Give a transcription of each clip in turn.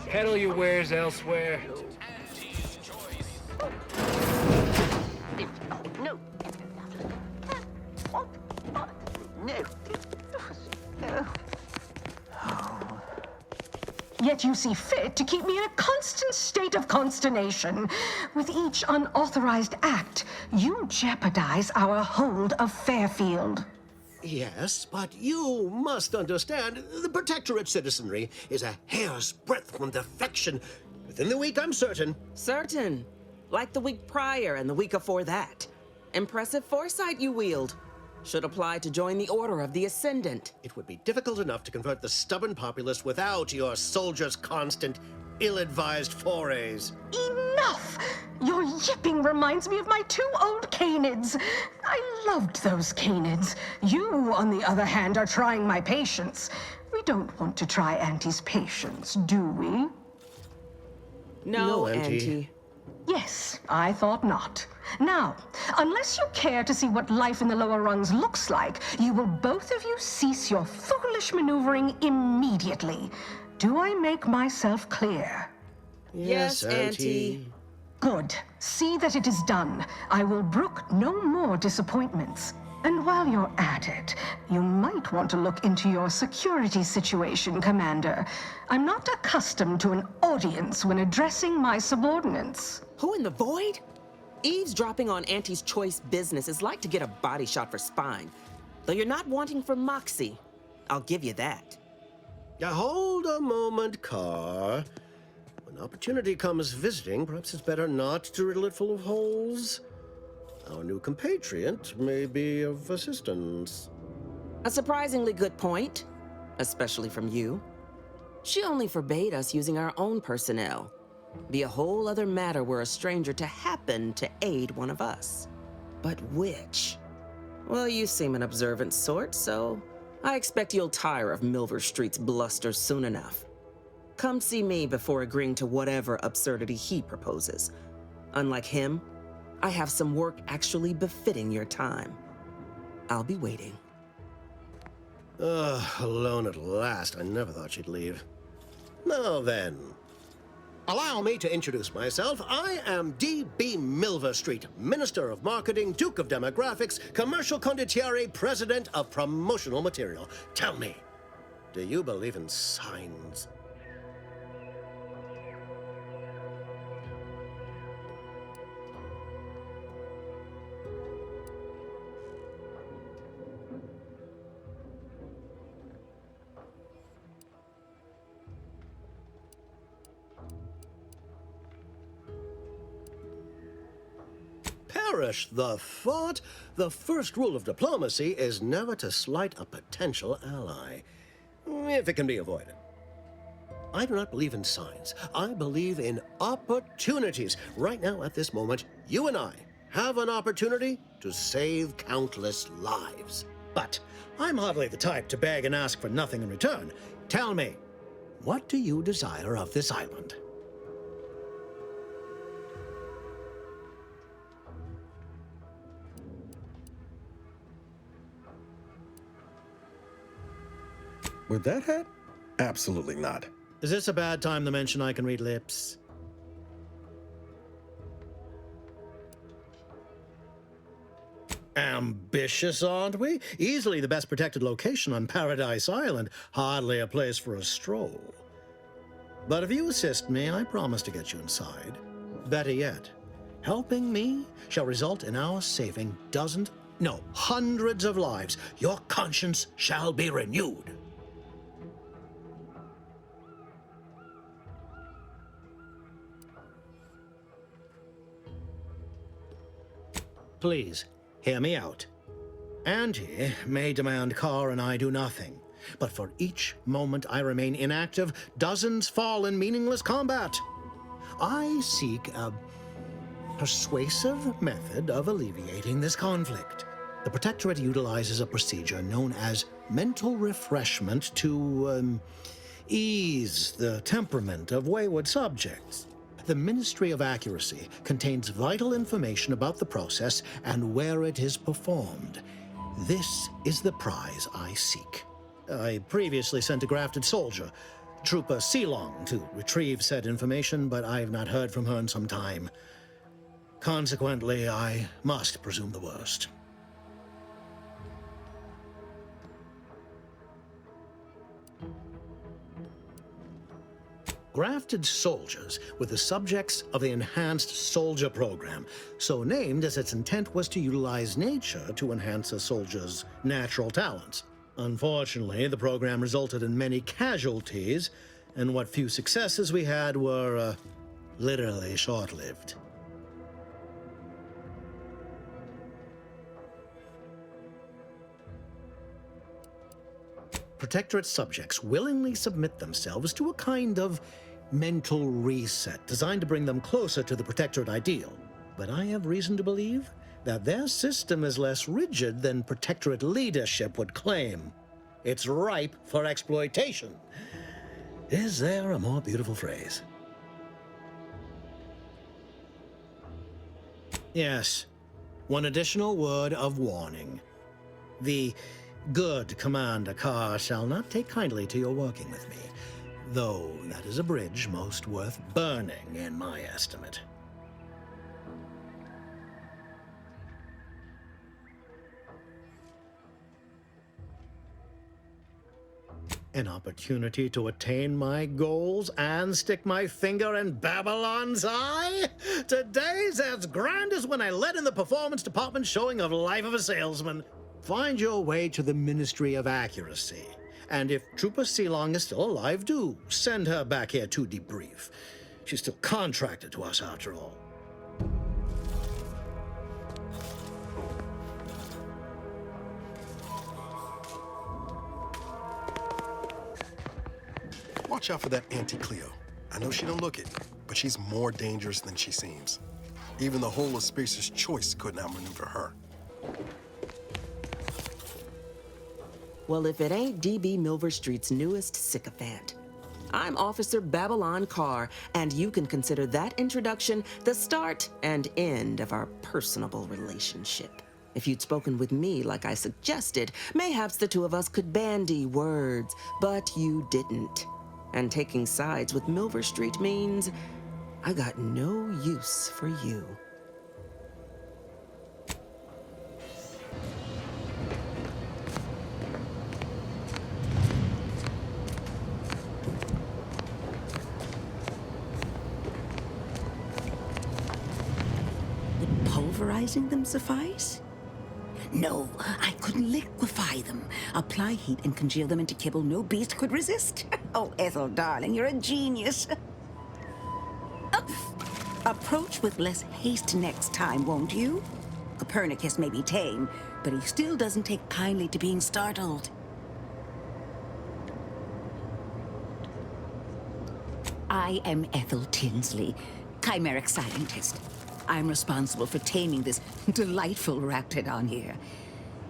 Peddle your wares elsewhere. No. No. Yet you see fit to keep me in a constant state of consternation. With each unauthorized act, you jeopardize our hold of Fairfield. Yes, but you must understand, the Protectorate citizenry is a hair's breadth from defection. Within the week, I'm certain. Certain. Like the week prior and the week before that. Impressive foresight you wield. Should apply to join the Order of the Ascendant. It would be difficult enough to convert the stubborn populace without your soldiers' constant, ill-advised forays. Enough! Your yipping reminds me of my 2 old canids. I loved those canids. You, on the other hand, are trying my patience. We don't want to try Auntie's patience, do we? No, Auntie. Auntie. Yes, I thought not. Now, unless you care to see what life in the lower rungs looks like, you will both of you cease your foolish maneuvering immediately. Do I make myself clear? Yes, Auntie. Good. See that it is done. I will brook no more disappointments. And while you're at it, you might want to look into your security situation, Commander. I'm not accustomed to an audience when addressing my subordinates. Who in the void? Eavesdropping on Auntie's choice business is like to get a body shot for spine. Though you're not wanting for moxie. I'll give you that. Now, hold a moment, Carr. When opportunity comes visiting, perhaps it's better not to riddle it full of holes. Our new compatriot may be of assistance. A surprisingly good point, especially from you. She only forbade us using our own personnel. Be a whole other matter were a stranger to happen to aid one of us. But which? Well, you seem an observant sort, so I expect you'll tire of Milverstreet's bluster soon enough. Come see me before agreeing to whatever absurdity he proposes. Unlike him, I have some work actually befitting your time. I'll be waiting. Alone at last. I never thought she'd leave. Now then, allow me to introduce myself. I am D.B. Milverstreet, Minister of Marketing, Duke of Demographics, Commercial Condottiere, President of Promotional Material. Tell me, do you believe in signs? Perish the thought. The first rule of diplomacy is never to slight a potential ally, if it can be avoided. I do not believe in signs. I believe in opportunities. Right now, at this moment, you and I have an opportunity to save countless lives. But I'm hardly the type to beg and ask for nothing in return. Tell me, what do you desire of this island? With that hat? Absolutely not. Is this a bad time to mention I can read lips? Ambitious, aren't we? Easily the best protected location on Paradise Island. Hardly a place for a stroll. But if you assist me, I promise to get you inside. Better yet, helping me shall result in our saving dozens, no, hundreds of lives. Your conscience shall be renewed. Please, hear me out. Auntie may demand Carr and I do nothing, but for each moment I remain inactive, dozens fall in meaningless combat. I seek a persuasive method of alleviating this conflict. The Protectorate utilizes a procedure known as mental refreshment to ease the temperament of wayward subjects. The Ministry of Accuracy contains vital information about the process and where it is performed. This is the prize I seek. I previously sent a grafted soldier. Trooper Sealong to retrieve said information, but I've not heard from her in some time. Consequently, I must presume the worst. Grafted soldiers were the subjects of the Enhanced Soldier Program, so named as its intent was to utilize nature to enhance a soldier's natural talents. Unfortunately, the program resulted in many casualties, and what few successes we had were, literally short-lived. Protectorate subjects willingly submit themselves to a kind of mental reset designed to bring them closer to the Protectorate ideal. But I have reason to believe that their system is less rigid than Protectorate leadership would claim. It's ripe for exploitation. Is there a more beautiful phrase? Yes, one additional word of warning. The good Commander Carr shall not take kindly to your working with me, though that is a bridge most worth burning in my estimate. An opportunity to attain my goals and stick my finger in Babylon's eye? Today's as grand as when I led in the performance department showing of Life of a Salesman. Find your way to the Ministry of Accuracy. And if Trooper Sealong is still alive, do send her back here to debrief. She's still contracted to us after all. Watch out for that Auntie Cleo. I know she don't look it, but she's more dangerous than she seems. Even the whole of Spacer's Choice couldn't outmaneuver her. Well, if it ain't DB Milverstreet's newest sycophant. I'm Officer Babylon Carr, and you can consider that introduction the start and end of our personable relationship. If you'd spoken with me like I suggested, mayhaps the two of us could bandy words, but you didn't. And taking sides with Milverstreet means I got no use for you. Would pulverizing them suffice? No, I could liquefy them. Apply heat and congeal them into kibble no beast could resist. Oh, Ethel, darling, you're a genius. Approach with less haste next time, won't you? Copernicus may be tame, but he still doesn't take kindly to being startled. I am Ethel Tinsley, chimeric scientist. I'm responsible for taming this delightful raptidon here.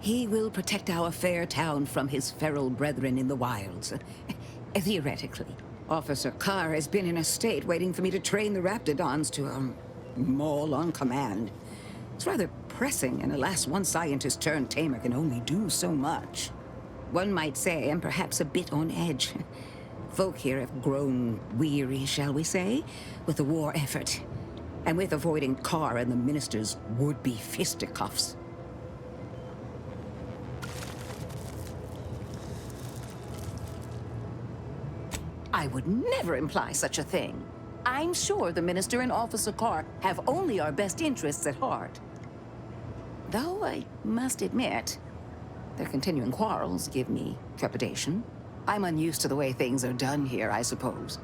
He will protect our fair town from his feral brethren in the wilds. Theoretically. Officer Carr has been in a state waiting for me to train the raptidons to, maul on command. It's rather pressing, and alas, one scientist-turned-tamer can only do so much. One might say I'm perhaps a bit on edge. Folk here have grown weary, shall we say, with the war effort. And with avoiding Carr and the minister's would-be fisticuffs. I would never imply such a thing. I'm sure the minister and Officer Carr have only our best interests at heart. Though I must admit, their continuing quarrels give me trepidation. I'm unused to the way things are done here, I suppose.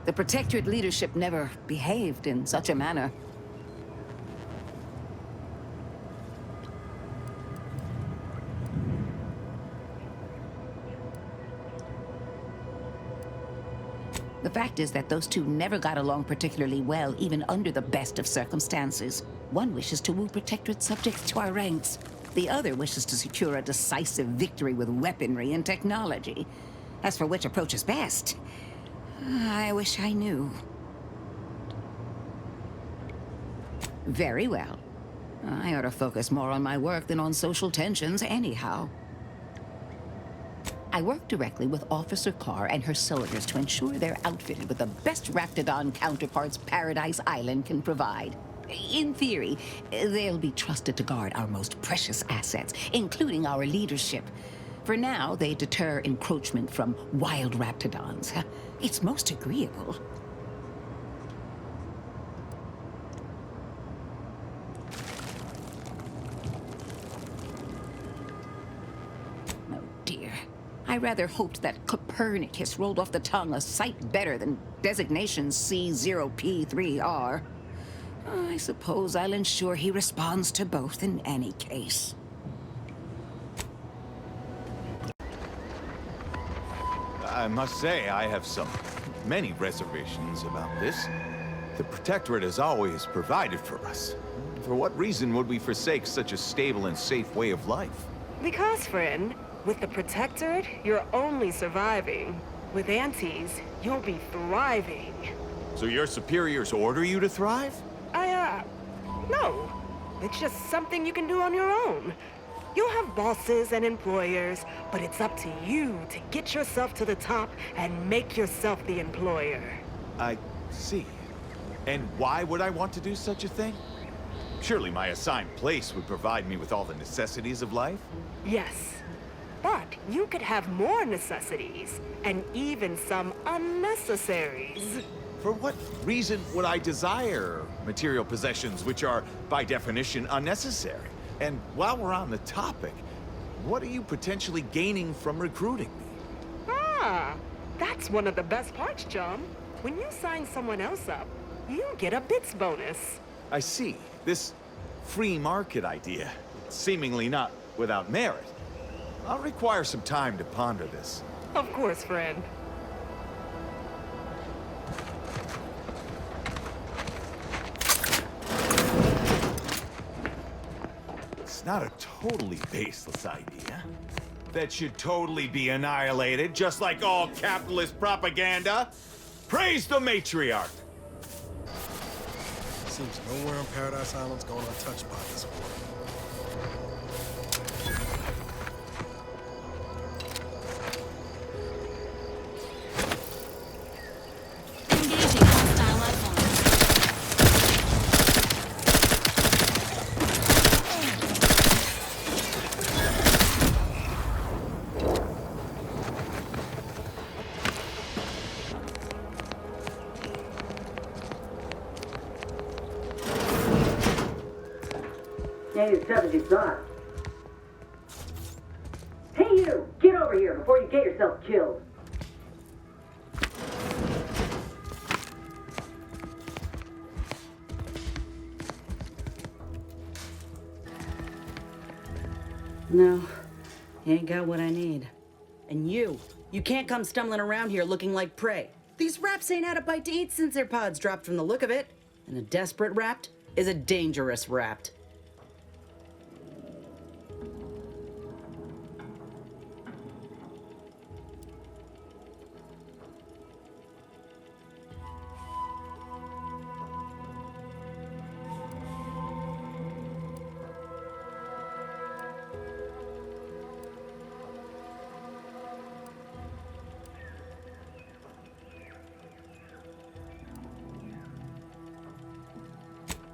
The Protectorate leadership never behaved in such a manner. The fact is that those two never got along particularly well, even under the best of circumstances. One wishes to woo Protectorate subjects to our ranks. The other wishes to secure a decisive victory with weaponry and technology. As for which approach is best, I wish I knew. Very well. I ought to focus more on my work than on social tensions anyhow. I work directly with Officer Carr and her soldiers to ensure they're outfitted with the best Raptidon counterparts Paradise Island can provide. In theory, they'll be trusted to guard our most precious assets, including our leadership. For now, they deter encroachment from wild Raptidons. It's most agreeable. Oh dear. I rather hoped that Copernicus rolled off the tongue a sight better than designation C0P3R. I suppose I'll ensure he responds to both in any case. I must say, I have many reservations about this. The Protectorate has always provided for us. For what reason would we forsake such a stable and safe way of life? Because, friend, with the Protectorate, you're only surviving. With Antes, you'll be thriving. So your superiors order you to thrive? No. It's just something you can do on your own. You'll have bosses and employers, but it's up to you to get yourself to the top and make yourself the employer. I see. And why would I want to do such a thing? Surely my assigned place would provide me with all the necessities of life? Yes. But you could have more necessities, and even some unnecessaries. For what reason would I desire material possessions which are, by definition, unnecessary? And while we're on the topic, what are you potentially gaining from recruiting me? Ah, that's one of the best parts, chum. When you sign someone else up, you get a bits bonus. I see. This free market idea, seemingly not without merit. I'll require some time to ponder this. Of course, friend. It's not a totally baseless idea. That should totally be annihilated, just like all capitalist propaganda. Praise the matriarch! Seems nowhere on Paradise Island's gone untouched by this war. Engaging hostile life forms. Ain't as tough as you thought. Hey you! Get over here before you get yourself killed. No, you ain't got what I need. And you can't come stumbling around here looking like prey. These raps ain't had a bite to eat since their pods dropped from the look of it. And a desperate rapt is a dangerous rapt.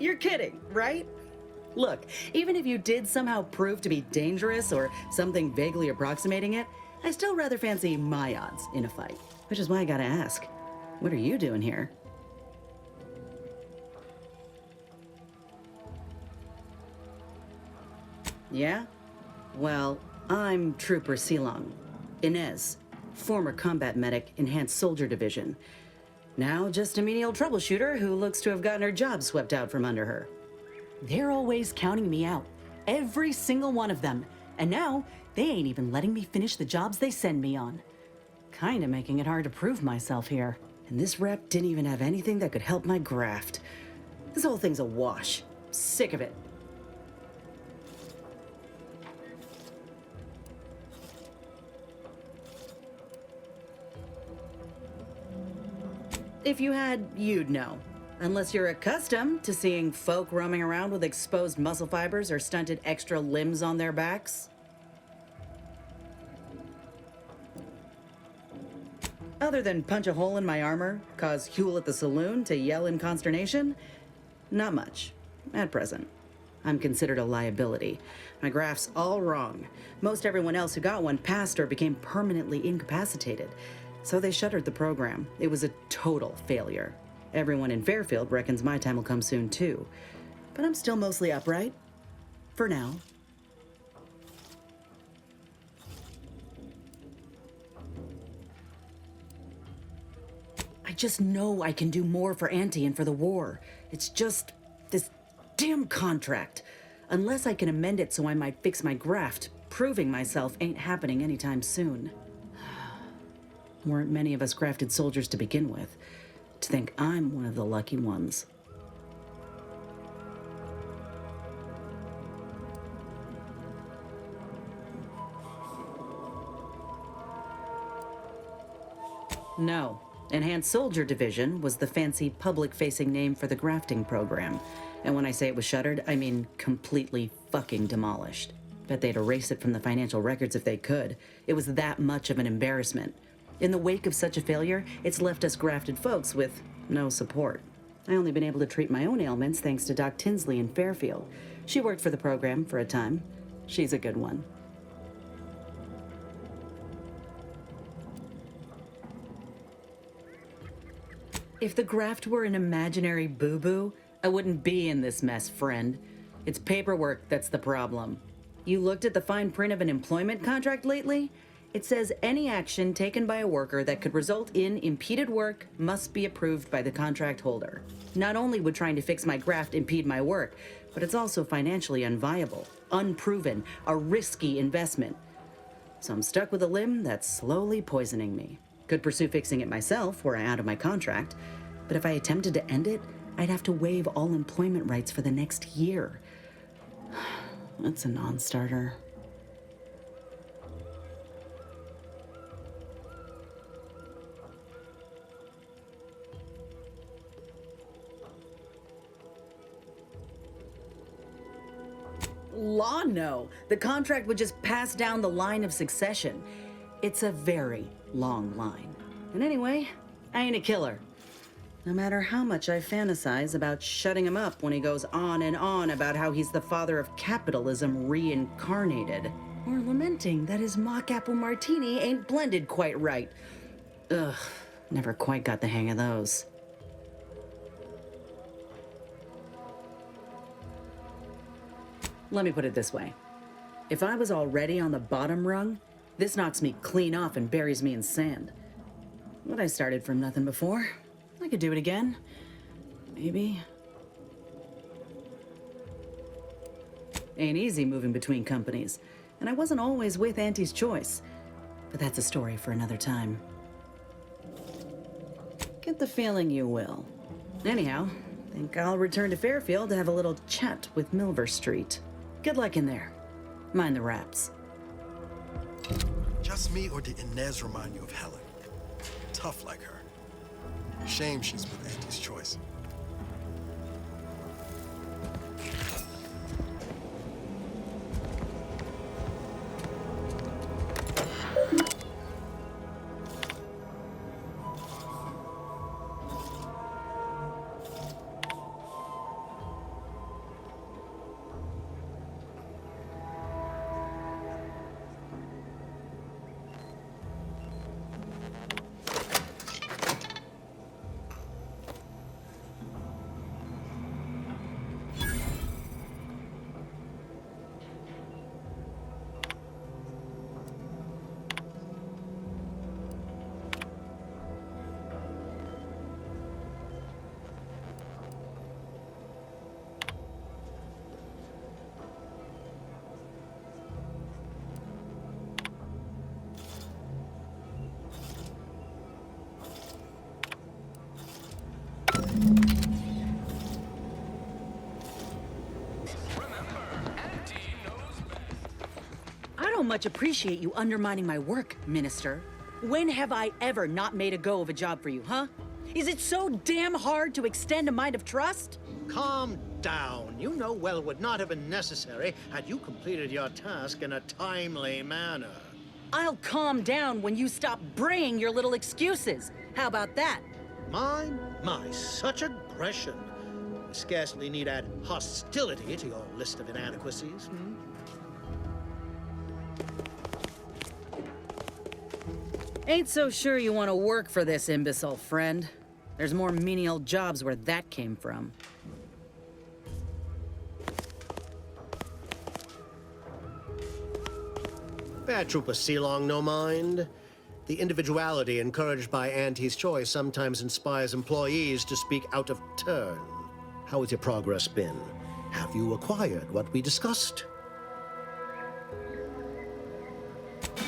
You're kidding, right? Look, even if you did somehow prove to be dangerous or something vaguely approximating it, I still rather fancy my odds in a fight. Which is why I gotta ask, what are you doing here? Yeah? Well, I'm Trooper Silong. Inez, former combat medic, Enhanced Soldier Division. Now just a menial troubleshooter who looks to have gotten her job swept out from under her. They're always counting me out. Every single one of them. And now, they ain't even letting me finish the jobs they send me on. Kinda making it hard to prove myself here. And this rep didn't even have anything that could help my graft. This whole thing's a wash. Sick of it. If you had, you'd know. Unless you're accustomed to seeing folk roaming around with exposed muscle fibers or stunted extra limbs on their backs. Other than punch a hole in my armor, cause Huel at the saloon to yell in consternation? Not much, at present. I'm considered a liability. My graph's all wrong. Most everyone else who got one passed or became permanently incapacitated. So they shuttered the program. It was a total failure. Everyone in Fairfield reckons my time will come soon too. But I'm still mostly upright. For now. I just know I can do more for Auntie and for the war. It's just this damn contract. Unless I can amend it so I might fix my graft, proving myself ain't happening anytime soon. Weren't many of us grafted soldiers to begin with. To think I'm one of the lucky ones. No. Enhanced Soldier Division was the fancy public-facing name for the grafting program. And when I say it was shuttered, I mean completely fucking demolished. Bet they'd erase it from the financial records if they could. It was that much of an embarrassment. In the wake of such a failure, it's left us grafted folks with no support. I only been able to treat my own ailments thanks to Doc Tinsley in Fairfield. She worked for the program for a time. She's a good one. If the graft were an imaginary boo-boo, I wouldn't be in this mess, friend. It's paperwork that's the problem. You looked at the fine print of an employment contract lately? It says any action taken by a worker that could result in impeded work must be approved by the contract holder. Not only would trying to fix my graft impede my work, but it's also financially unviable, unproven, a risky investment. So I'm stuck with a limb that's slowly poisoning me. Could pursue fixing it myself were I out of my contract, but if I attempted to end it, I'd have to waive all employment rights for the next year. That's a non-starter. Law, no. The contract would just pass down the line of succession. It's a very long line. And anyway, I ain't a killer. No matter how much I fantasize about shutting him up when he goes on and on about how he's the father of capitalism reincarnated, or lamenting that his mock apple martini ain't blended quite right. Ugh, never quite got the hang of those. Let me put it this way. If I was already on the bottom rung, this knocks me clean off and buries me in sand. But I started from nothing before. I could do it again. Maybe. Ain't easy moving between companies. And I wasn't always with Auntie's choice. But that's a story for another time. Get the feeling you will. Anyhow, think I'll return to Fairfield to have a little chat with Milverstreet. Good luck in there. Mind the wraps. Just me, or did Inez remind you of Helen? Tough like her. Shame she's with Auntie's choice. I don't much appreciate you undermining my work, Minister. When have I ever not made a go of a job for you, huh? Is it so damn hard to extend a mind of trust? Calm down. You know well it would not have been necessary had you completed your task in a timely manner. I'll calm down when you stop braying your little excuses. How about that? My, such aggression. You scarcely need add hostility to your list of inadequacies. Ain't so sure you want to work for this imbecile, friend. There's more menial jobs where that came from. Bad Trooper Sealong, no mind. The individuality encouraged by Auntie's choice sometimes inspires employees to speak out of turn. How has your progress been? Have you acquired what we discussed?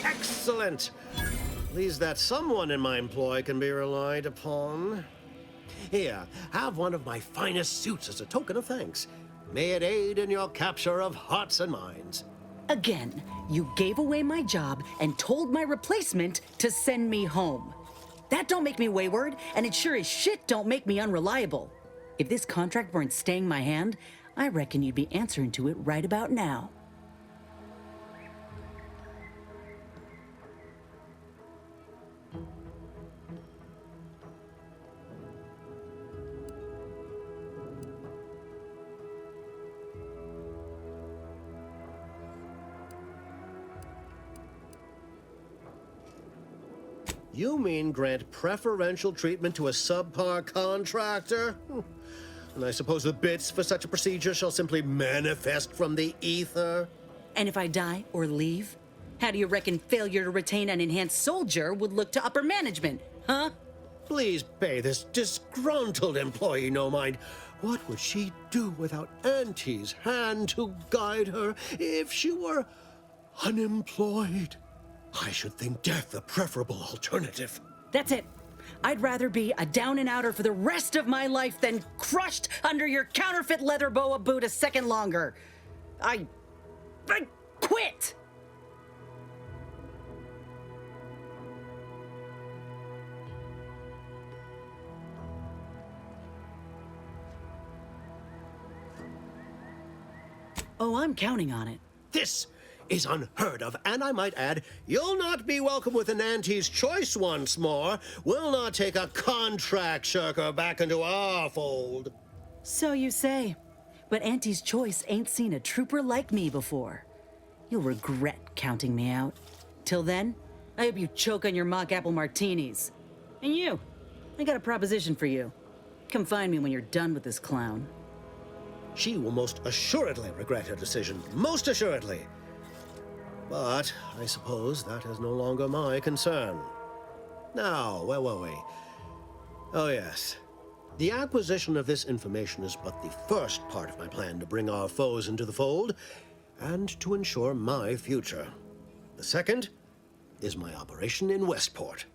Excellent! At least that someone in my employ can be relied upon. Here, have one of my finest suits as a token of thanks. May it aid in your capture of hearts and minds. Again, you gave away my job and told my replacement to send me home. That don't make me wayward, and it sure as shit don't make me unreliable. If this contract weren't staying my hand, I reckon you'd be answering to it right about now. You mean grant preferential treatment to a subpar contractor? And I suppose the bits for such a procedure shall simply manifest from the ether? And if I die or leave, how do you reckon failure to retain an enhanced soldier would look to upper management, huh? Please pay this disgruntled employee no mind. What would she do without Auntie's hand to guide her if she were unemployed? I should think death a preferable alternative. That's it. I'd rather be a down-and-outer for the rest of my life than crushed under your counterfeit leather boa boot a second longer. I quit! Oh, I'm counting on it. This is unheard of, and I might add, you'll not be welcome with an Auntie's choice once more. We'll not take a contract shirker back into our fold. So you say. But Auntie's choice ain't seen a trooper like me before. You'll regret counting me out. Till then, I hope you choke on your mock apple martinis. And you, I got a proposition for you. Come find me when you're done with this clown. She will most assuredly regret her decision. Most assuredly. But I suppose that is no longer my concern. Now, where were we? Oh, yes. The acquisition of this information is but the first part of my plan to bring our foes into the fold and to ensure my future. The second is my operation in Westport.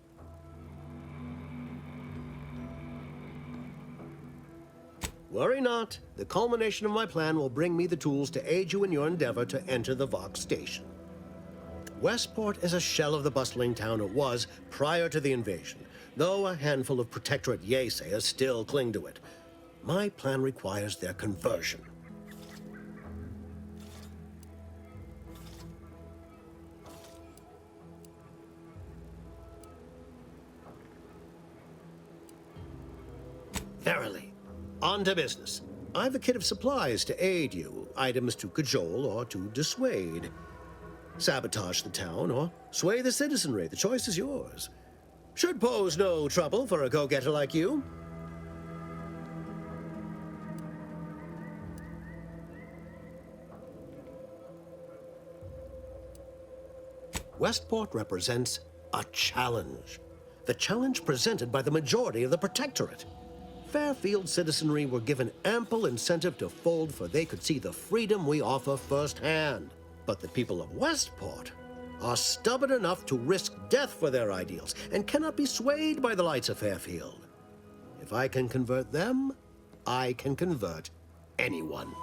Worry not. The culmination of my plan will bring me the tools to aid you in your endeavor to enter the Vox station. Westport is a shell of the bustling town it was prior to the invasion, though a handful of Protectorate Yesayers still cling to it. My plan requires their conversion. Verily. On to business. I've a kit of supplies to aid you, items to cajole or to dissuade. Sabotage the town or sway the citizenry. The choice is yours. Should pose no trouble for a go-getter like you. Westport represents a challenge. The challenge presented by the majority of the Protectorate. Fairfield citizenry were given ample incentive to fold, for they could see the freedom we offer firsthand. But the people of Westport are stubborn enough to risk death for their ideals and cannot be swayed by the lights of Fairfield. If I can convert them, I can convert anyone.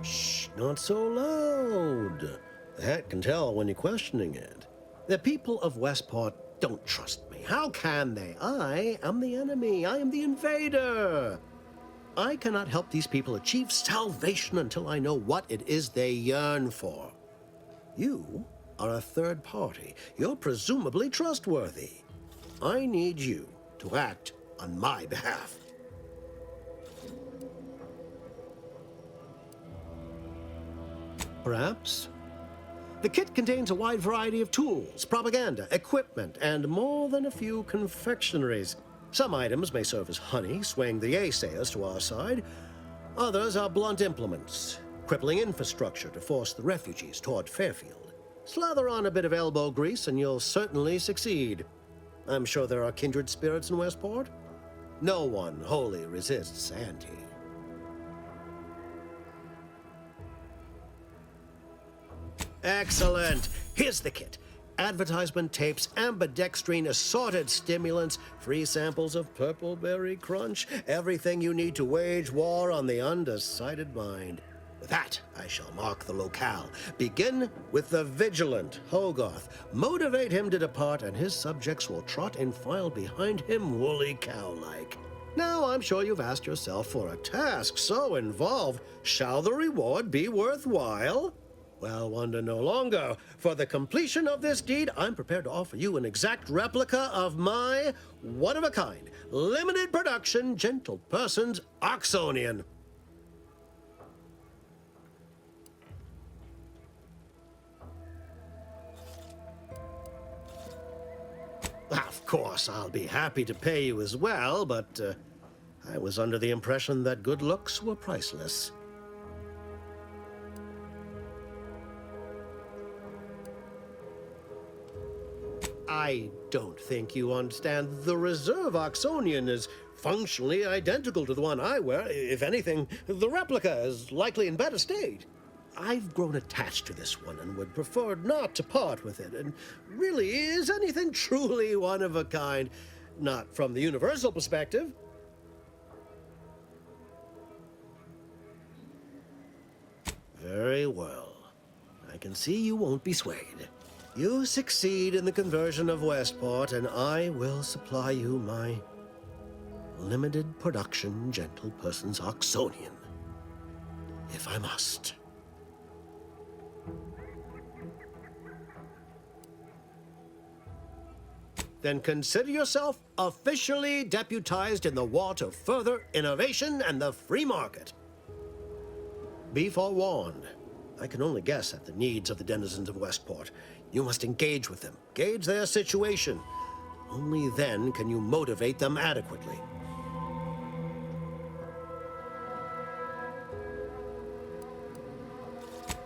Shh, not so loud. The hat can tell when you're questioning it. The people of Westport don't trust me. How can they? I am the enemy. I am the invader. I cannot help these people achieve salvation until I know what it is they yearn for. You are a third party. You're presumably trustworthy. I need you to act on my behalf. Perhaps? The kit contains a wide variety of tools, propaganda, equipment, and more than a few confectionaries. Some items may serve as honey, swaying the naysayers to our side. Others are blunt implements, crippling infrastructure to force the refugees toward Fairfield. Slather on a bit of elbow grease and you'll certainly succeed. I'm sure there are kindred spirits in Westport. No one wholly resists Auntie. Excellent! Here's the kit. Advertisement tapes, ambidextrine, assorted stimulants, free samples of Purple Berry Crunch, everything you need to wage war on the undecided mind. With that, I shall mark the locale. Begin with the vigilant Hogarth. Motivate him to depart, and his subjects will trot in file behind him woolly cow-like. Now, I'm sure you've asked yourself, for a task so involved, shall the reward be worthwhile? Well, wonder no longer. For the completion of this deed, I'm prepared to offer you an exact replica of my one-of-a-kind, limited production, gentle person's Oxonian. Of course, I'll be happy to pay you as well, but I was under the impression that good looks were priceless. I don't think you understand. The Reserve Oxonian is functionally identical to the one I wear. If anything, the replica is likely in better state. I've grown attached to this one and would prefer not to part with it. And really, is anything truly one of a kind? Not from the universal perspective. Very well. I can see you won't be swayed. You succeed in the conversion of Westport, and I will supply you my limited production gentle person's Oxonian, if I must. Then consider yourself officially deputized in the war to further innovation and the free market. Be forewarned. I can only guess at the needs of the denizens of Westport. You must engage with them, gauge their situation. Only then can you motivate them adequately.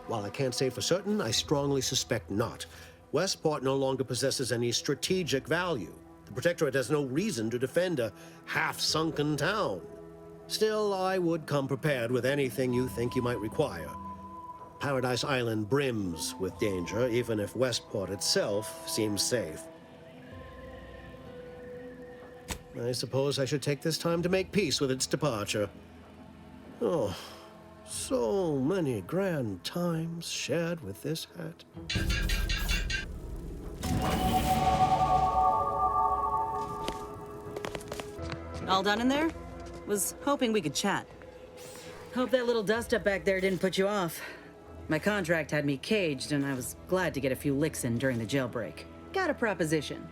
While I can't say for certain, I strongly suspect not. Westport no longer possesses any strategic value. The Protectorate has no reason to defend a half-sunken town. Still, I would come prepared with anything you think you might require. Paradise Island brims with danger, even if Westport itself seems safe. I suppose I should take this time to make peace with its departure. Oh, so many grand times shared with this hat. All done in there? Was hoping we could chat. Hope that little dust-up back there didn't put you off. My contract had me caged, and I was glad to get a few licks in during the jailbreak. Got a proposition.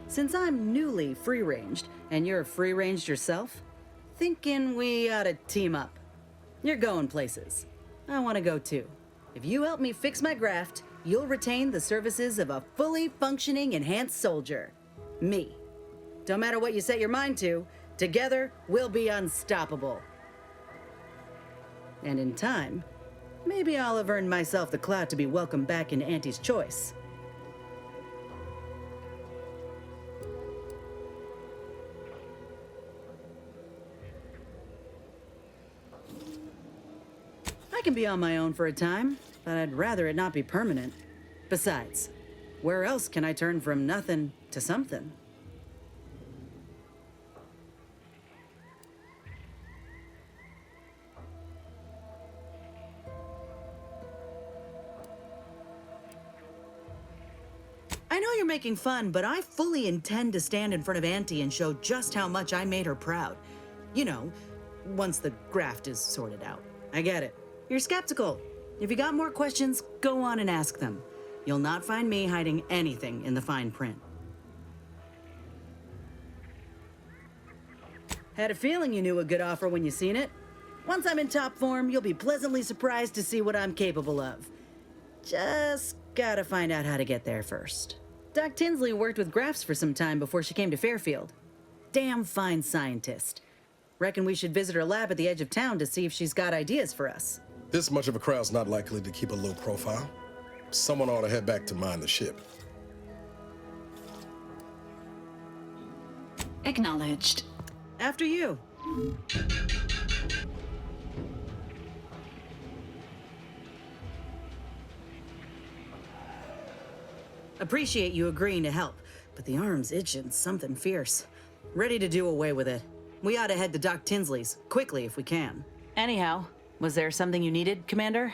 Since I'm newly free-ranged, and you're free-ranged yourself, thinking we ought to team up. You're going places. I want to go too. If you help me fix my graft, you'll retain the services of a fully functioning enhanced soldier. Me. Don't matter what you set your mind to, together we'll be unstoppable. And in time, maybe I'll have earned myself the clout to be welcomed back into Auntie's choice. I can be on my own for a time, but I'd rather it not be permanent. Besides, where else can I turn from nothing to something? I know you're making fun, but I fully intend to stand in front of Auntie and show just how much I made her proud. You know, once the graft is sorted out. I get it. You're skeptical. If you got more questions, go on and ask them. You'll not find me hiding anything in the fine print. Had a feeling you knew a good offer when you seen it. Once I'm in top form, you'll be pleasantly surprised to see what I'm capable of. Just gotta find out how to get there first. Doc Tinsley worked with grafts for some time before she came to Fairfield. Damn fine scientist. Reckon we should visit her lab at the edge of town to see if she's got ideas for us. This much of a crowd's not likely to keep a low profile. Someone ought to head back to mind the ship. Acknowledged. After you. Appreciate you agreeing to help, but the arm's itching something fierce. Ready to do away with it. We ought to head to Doc Tinsley's, quickly if we can. Anyhow, was there something you needed, Commander?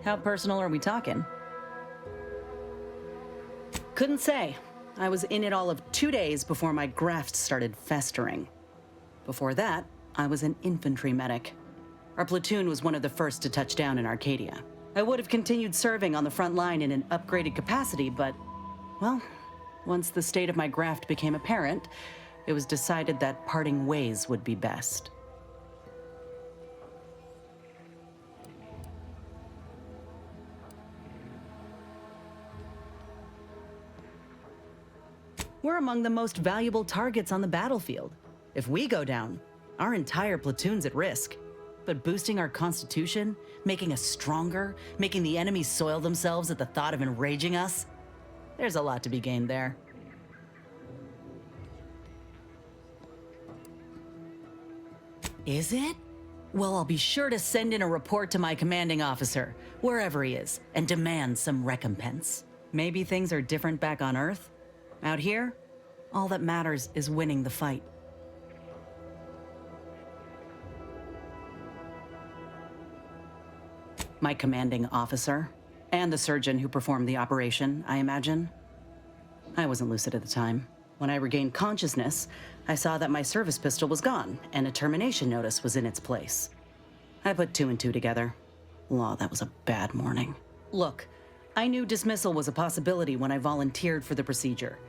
How personal are we talking? Couldn't say. I was in it all of 2 days before my graft started festering. Before that, I was an infantry medic. Our platoon was one of the first to touch down in Arcadia. I would have continued serving on the front line in an upgraded capacity, but, well, once the state of my graft became apparent, it was decided that parting ways would be best. We're among the most valuable targets on the battlefield. If we go down, our entire platoon's at risk. But boosting our constitution, making us stronger, making the enemy soil themselves at the thought of enraging us, there's a lot to be gained there. Is it? Well, I'll be sure to send in a report to my commanding officer, wherever he is, and demand some recompense. Maybe things are different back on Earth? Out here, all that matters is winning the fight. My commanding officer, and the surgeon who performed the operation, I imagine. I wasn't lucid at the time. When I regained consciousness, I saw that my service pistol was gone, and a termination notice was in its place. I put 2 and 2 together. Law, that was a bad morning. Look, I knew dismissal was a possibility when I volunteered for the procedure.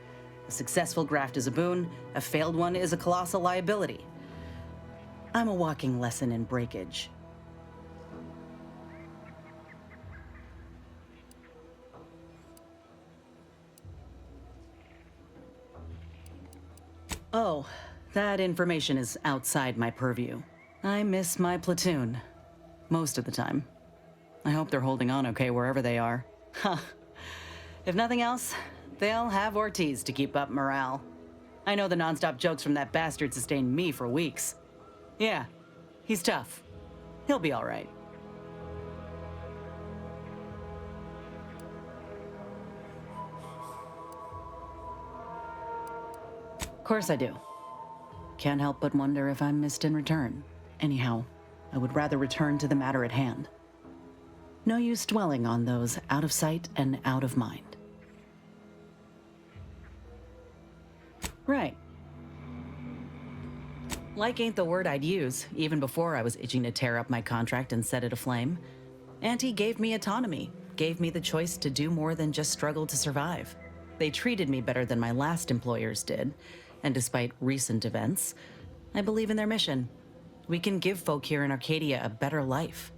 A successful graft is a boon, a failed one is a colossal liability. I'm a walking lesson in breakage. Oh, that information is outside my purview. I miss my platoon. Most of the time. I hope they're holding on okay wherever they are. Huh. If nothing else, they'll have Ortiz to keep up morale. I know the nonstop jokes from that bastard sustained me for weeks. Yeah, he's tough. He'll be all right. Of course I do. Can't help but wonder if I'm missed in return. Anyhow, I would rather return to the matter at hand. No use dwelling on those out of sight and out of mind. Right. Like ain't the word I'd use, even before I was itching to tear up my contract and set it aflame. Auntie gave me autonomy, gave me the choice to do more than just struggle to survive. They treated me better than my last employers did, and despite recent events, I believe in their mission. We can give folk here in Arcadia a better life.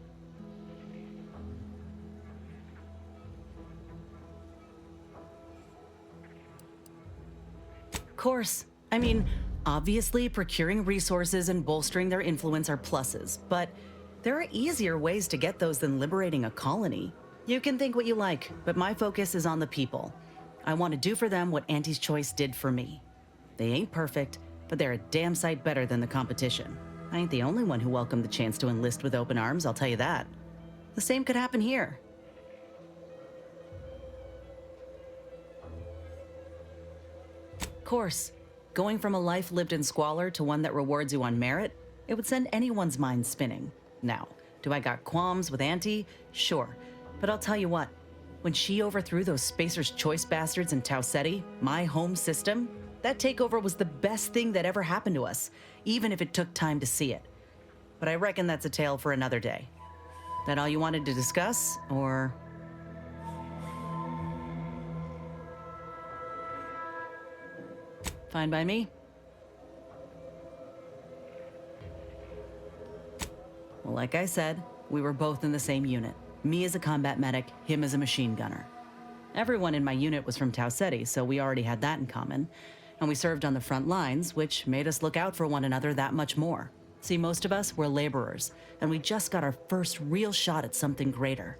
Of course. I mean, obviously procuring resources and bolstering their influence are pluses, but there are easier ways to get those than liberating a colony. You can think what you like, but my focus is on the people. I want to do for them what Auntie's Choice did for me. They ain't perfect, but they're a damn sight better than the competition. I ain't the only one who welcomed the chance to enlist with open arms, I'll tell you that. The same could happen here. Of course, going from a life lived in squalor to one that rewards you on merit, it would send anyone's mind spinning. Now, do I got qualms with Auntie? Sure, but I'll tell you what, When she overthrew those Spacer's Choice bastards in Tau Ceti, my home system, that takeover was the best thing that ever happened to us, even if it took time to see it. But I reckon that's a tale for another day. That all you wanted to discuss, or... Fine by me. Well, like I said, we were both in the same unit. Me as a combat medic, him as a machine gunner. Everyone in my unit was from Tau Ceti, so we already had that in common. And we served on the front lines, which made us look out for one another that much more. See, most of us were laborers, and we just got our first real shot at something greater.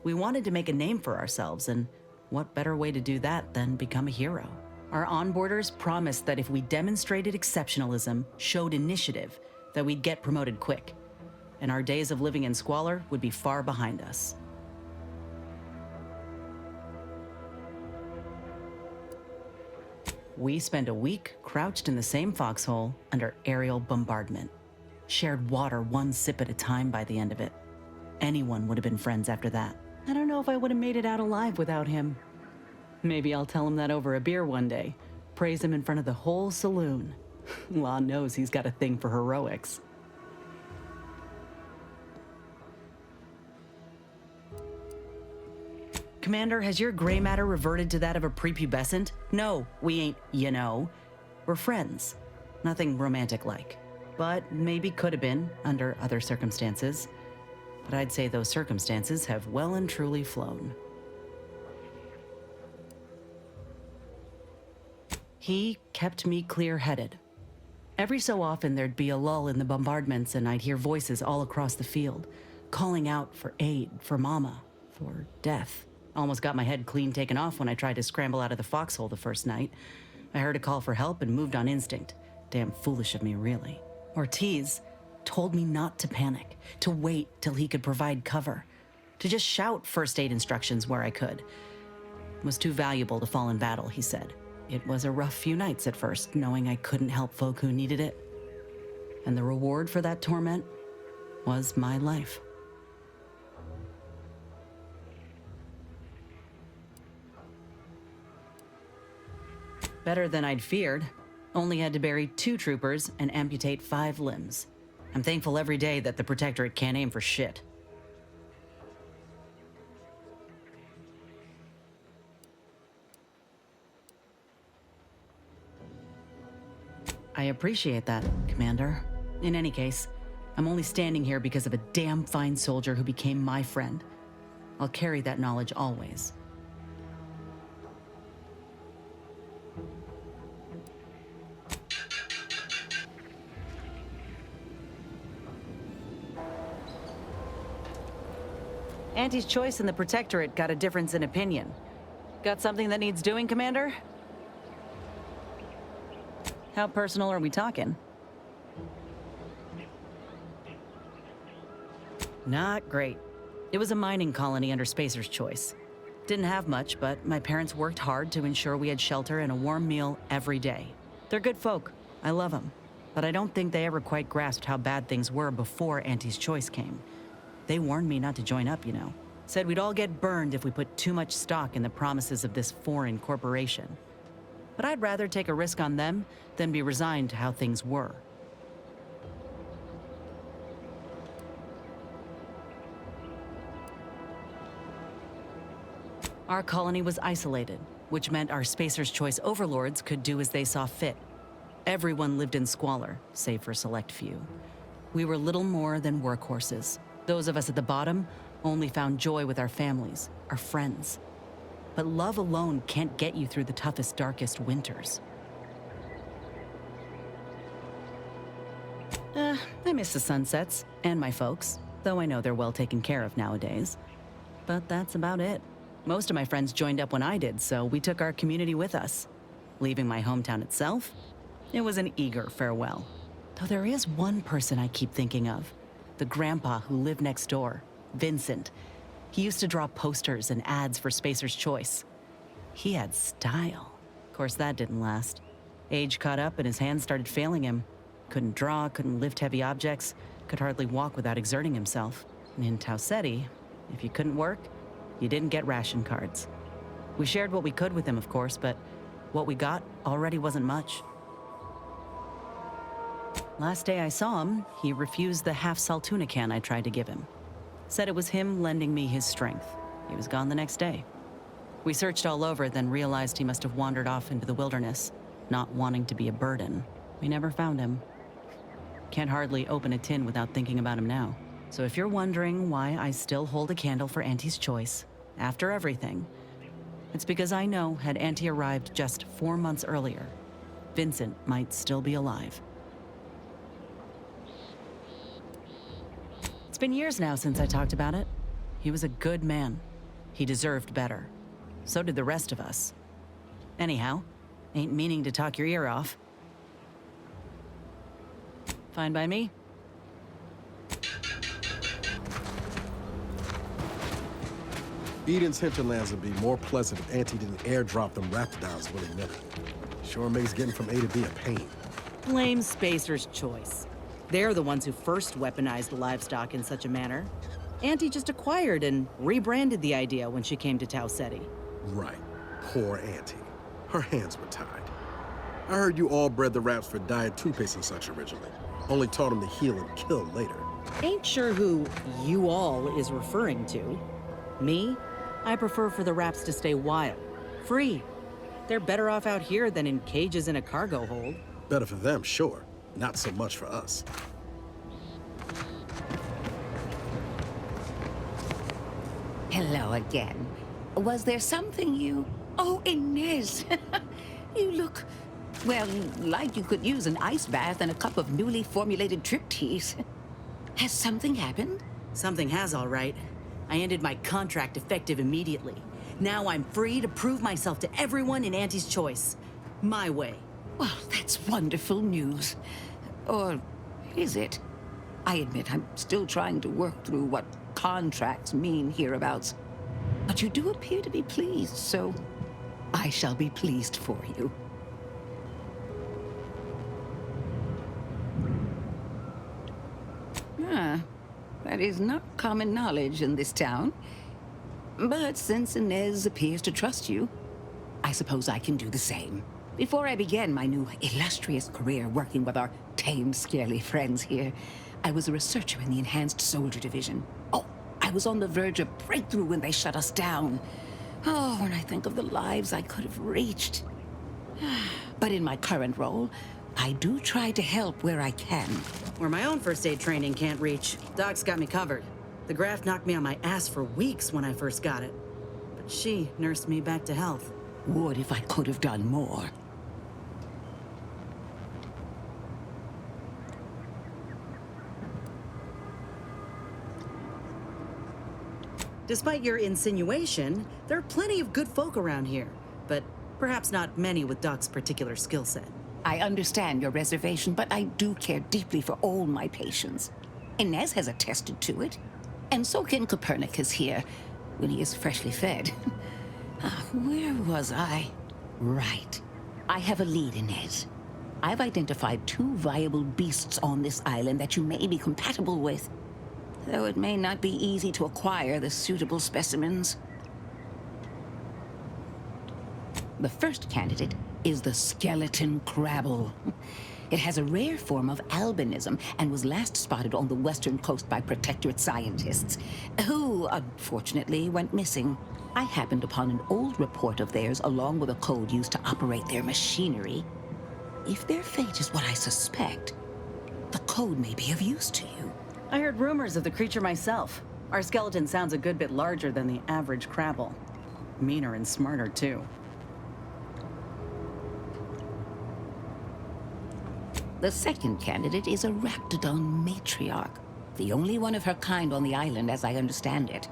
We wanted to make a name for ourselves, and what better way to do that than become a hero? Our onboarders promised that if we demonstrated exceptionalism, showed initiative, that we'd get promoted quick. And our days of living in squalor would be far behind us. We spent a week crouched in the same foxhole under aerial bombardment. Shared water one sip at a time by the end of it. Anyone would have been friends after that. I don't know if I would have made it out alive without him. Maybe I'll tell him that over a beer one day. Praise him in front of the whole saloon. Law knows he's got a thing for heroics. Commander, has your gray matter reverted to that of a prepubescent? No, we ain't, you know. We're friends. Nothing romantic-like. But maybe could have been, under other circumstances. But I'd say those circumstances have well and truly flown. He kept me clear-headed. Every so often there'd be a lull in the bombardments and I'd hear voices all across the field, calling out for aid, for mama, for death. Almost got my head clean taken off when I tried to scramble out of the foxhole the first night. I heard a call for help and moved on instinct. Damn foolish of me, really. Ortiz told me not to panic, to wait till he could provide cover, to just shout first aid instructions where I could. It was too valuable to fall in battle, he said. It was a rough few nights at first, knowing I couldn't help folk who needed it. And the reward for that torment was my life. Better than I'd feared. Only had to bury 2 troopers and amputate 5 limbs. I'm thankful every day that the Protectorate can't aim for shit. I appreciate that, Commander. In any case, I'm only standing here because of a damn fine soldier who became my friend. I'll carry that knowledge always. Auntie's Choice and the Protectorate got a difference in opinion. Got something that needs doing, Commander? How personal are we talking? Not great. It was a mining colony under Spacer's Choice. Didn't have much, but my parents worked hard to ensure we had shelter and a warm meal every day. They're good folk. I love them. But I don't think they ever quite grasped how bad things were before Auntie's Choice came. They warned me not to join up, you know. Said we'd all get burned if we put too much stock in the promises of this foreign corporation. But I'd rather take a risk on them than be resigned to how things were. Our colony was isolated, which meant our Spacer's Choice overlords could do as they saw fit. Everyone lived in squalor, save for a select few. We were little more than workhorses. Those of us at the bottom only found joy with our families, our friends. But love alone can't get you through the toughest, darkest winters. I miss the sunsets, and my folks, though I know they're well taken care of nowadays. But that's about it. Most of my friends joined up when I did, so we took our community with us. Leaving my hometown itself, it was an eager farewell. Though there is one person I keep thinking of. The grandpa who lived next door, Vincent. He used to draw posters and ads for Spacer's Choice. He had style. Of course, that didn't last. Age caught up and his hands started failing him. Couldn't draw, couldn't lift heavy objects, could hardly walk without exerting himself. And in Tau Ceti, if you couldn't work, You didn't get ration cards. We shared what we could with him, of course, but what we got already wasn't much. Last day I saw him, he refused the half-salt tuna can I tried to give him. Said it was him lending me his strength. He was gone the next day. We searched all over, then realized he must have wandered off into the wilderness, not wanting to be a burden. We never found him. Can't hardly open a tin without thinking about him now. So if you're wondering why I still hold a candle for Auntie's choice, after everything, it's because I know had Auntie arrived just 4 months earlier, Vincent might still be alive. It's been years now since I talked about it. He was a good man. He deserved better. So did the rest of us. Anyhow, ain't meaning to talk your ear off. Fine by me. Eden's hinterlands would be more pleasant if Auntie didn't airdrop them raptidons willy-nilly. Sure makes getting from A to B a pain. Blame Spacer's choice. They're the ones who first weaponized livestock in such a manner. Auntie just acquired and rebranded the idea when she came to Tau Ceti. Right. Poor Auntie. Her hands were tied. I heard you all bred the raps for diet toothpaste and such originally. Only taught them to heal and kill later. Ain't sure who you all is referring to. Me? I prefer for the raps to stay wild, free. They're better off out here than in cages in a cargo hold. Better for them, sure. Not so much for us. Hello again. Was there something you... Oh, Inez! You look, well, like you could use an ice bath and a cup of newly formulated trip teas. Has something happened? Something has, all right. I ended my contract effective immediately. Now I'm free to prove myself to everyone in Auntie's choice. My way. Well, that's wonderful news. Or is it? I admit I'm still trying to work through what contracts mean hereabouts. But you do appear to be pleased, so I shall be pleased for you. Ah, that is not common knowledge in this town. But since Inez appears to trust you, I suppose I can do the same. Before I began my new illustrious career working with our tame, scarily friends here, I was a researcher in the Enhanced Soldier Division. Oh, I was on the verge of breakthrough when they shut us down. Oh, when I think of the lives I could have reached. But in my current role, I do try to help where I can. Where my own first aid training can't reach, Doc's got me covered. The graft knocked me on my ass for weeks when I first got it. But she nursed me back to health. Would if I could have done more. Despite your insinuation, there are plenty of good folk around here, but perhaps not many with Doc's particular skill set. I understand your reservation, but I do care deeply for all my patients. Inez has attested to it, and so can Copernicus here, when he is freshly fed. Where was I? Right. I have a lead, Inez. I've identified 2 viable beasts on this island that you may be compatible with, though it may not be easy to acquire the suitable specimens. The first candidate is the skeleton crabble. It has a rare form of albinism and was last spotted on the western coast by Protectorate scientists, who, unfortunately, went missing. I happened upon an old report of theirs along with a code used to operate their machinery. If their fate is what I suspect, the code may be of use to you. I heard rumors of the creature myself. Our skeleton sounds a good bit larger than the average crabble. Meaner and smarter, too. The second candidate is a Raptidon matriarch, the only one of her kind on the island as I understand it.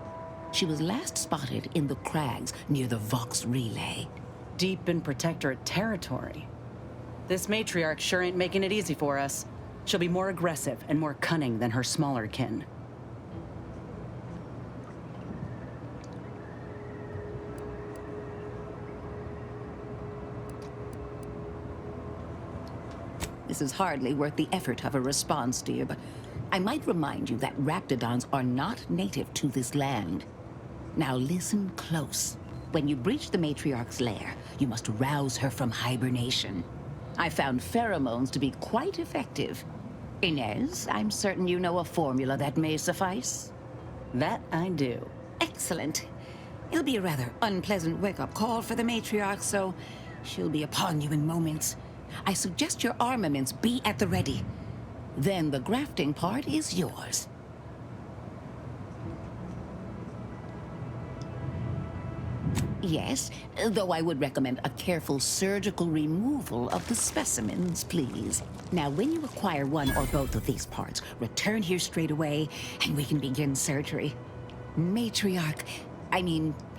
She was last spotted in the crags near the Vox Relay. Deep in Protectorate territory. This matriarch sure ain't making it easy for us. She'll be more aggressive and more cunning than her smaller kin. This is hardly worth the effort of a response, dear, but I might remind you that Raptidons are not native to this land. Now listen close. When you breach the matriarch's lair, you must rouse her from hibernation. I found pheromones to be quite effective. Inez, I'm certain you know a formula that may suffice. That I do. Excellent. It'll be a rather unpleasant wake-up call for the matriarch, so she'll be upon you in moments. I suggest your armaments be at the ready. Then the grafting part is yours. Yes, though I would recommend a careful surgical removal of the specimens, please. Now, when you acquire one or both of these parts, return here straight away, and we can begin surgery.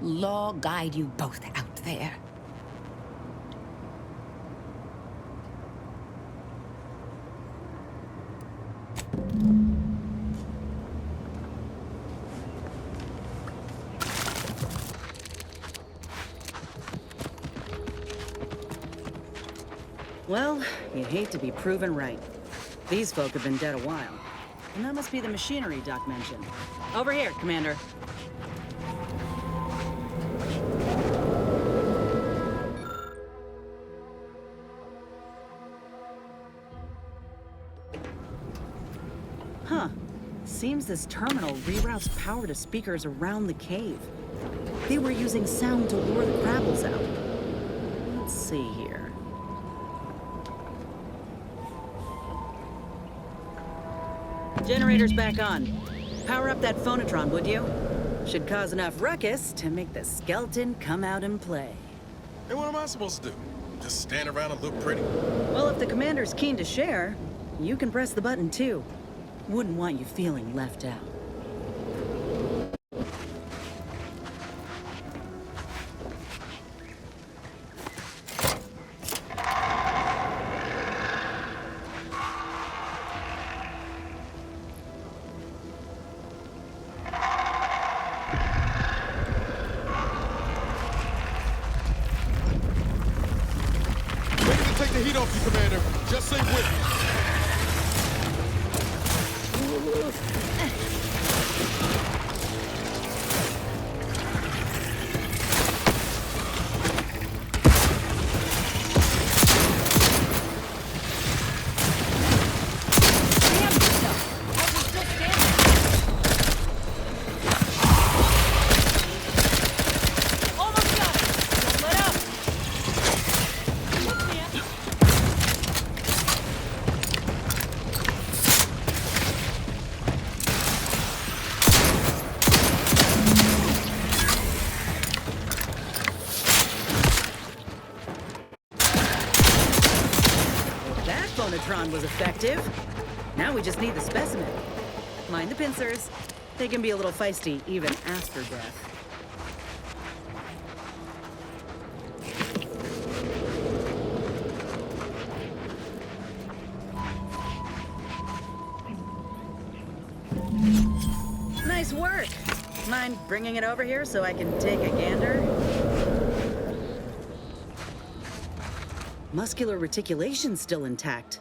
Law guide you both out there. Well, you hate to be proven right. These folk have been dead a while. And that must be the machinery Doc mentioned. Over here, Commander. Huh. Seems this terminal reroutes power to speakers around the cave. They were using sound to lure the Krabbles out. Let's see here. Generator's back on. Power up that phonotron, would you? Should cause enough ruckus to make the skeleton come out and play. Hey, what am I supposed to do? Just stand around and look pretty? Well, if the commander's keen to share, you can press the button too. Wouldn't want you feeling left out. Take the heat off you, Commander. Just stay with me. Phonotron was effective. Now we just need the specimen. Mind the pincers. They can be a little feisty even after death. Nice work. Mind bringing it over here so I can take a gander? Muscular reticulation still intact.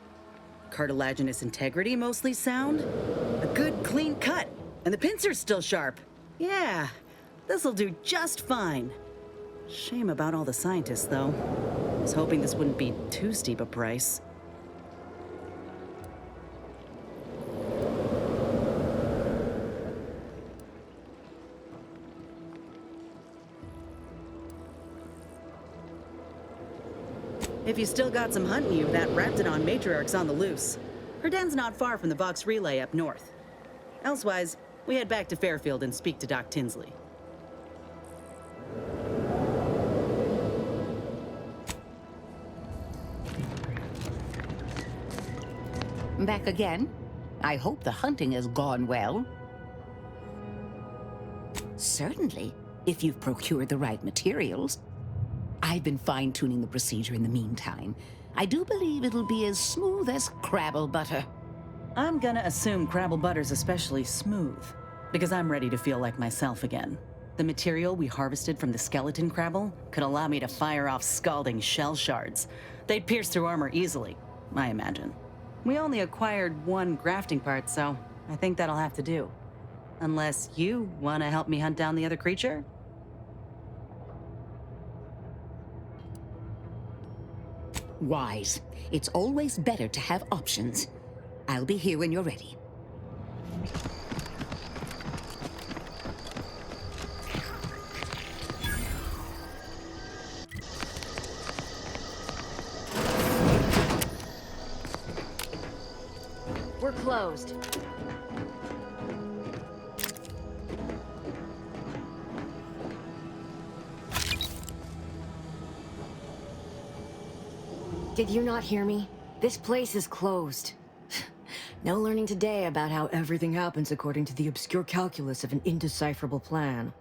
Cartilaginous integrity mostly sound. A good clean cut. And the pincer's still sharp. Yeah, this'll do just fine. Shame about all the scientists, though. I was hoping this wouldn't be too steep a price. If you still got some hunting you, that Raptidon matriarch's on the loose. Her den's not far from the Vox Relay up north. Elsewise, we head back to Fairfield and speak to Doc Tinsley. Back again? I hope the hunting has gone well. Certainly, if you've procured the right materials. I've been fine-tuning the procedure in the meantime. I do believe it'll be as smooth as Crabble butter. I'm gonna assume Crabble butter's especially smooth, because I'm ready to feel like myself again. The material we harvested from the skeleton Crabble could allow me to fire off scalding shell shards. They'd pierce through armor easily, I imagine. We only acquired one grafting part, so I think that'll have to do. Unless you want to help me hunt down the other creature? Wise. It's always better to have options. I'll be here when you're ready. We're closed. Did you not hear me? This place is closed. No learning today about how everything happens according to the obscure calculus of an indecipherable plan.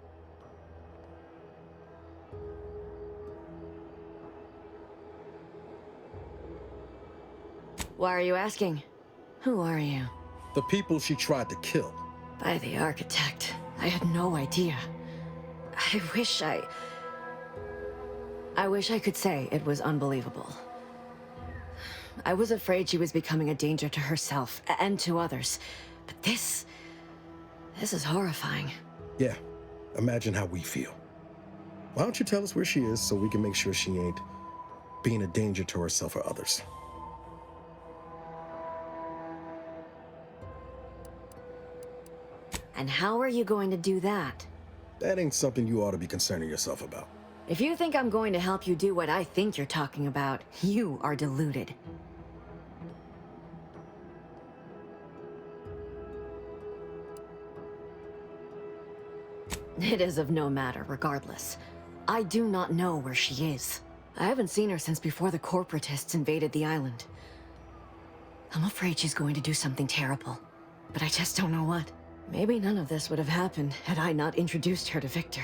Why are you asking? Who are you? The people she tried to kill. By the architect. I had no idea. I wish I could say it was unbelievable. I was afraid she was becoming a danger to herself and to others. But this is horrifying. Yeah, imagine how we feel. Why don't you tell us where she is so we can make sure she ain't being a danger to herself or others? And how are you going to do that? That ain't something you ought to be concerning yourself about. If you think I'm going to help you do what I think you're talking about, you are deluded. It is of no matter, regardless. I do not know where she is. I haven't seen her since before the corporatists invaded the island. I'm afraid she's going to do something terrible, but I just don't know what. Maybe none of this would have happened had I not introduced her to Victor.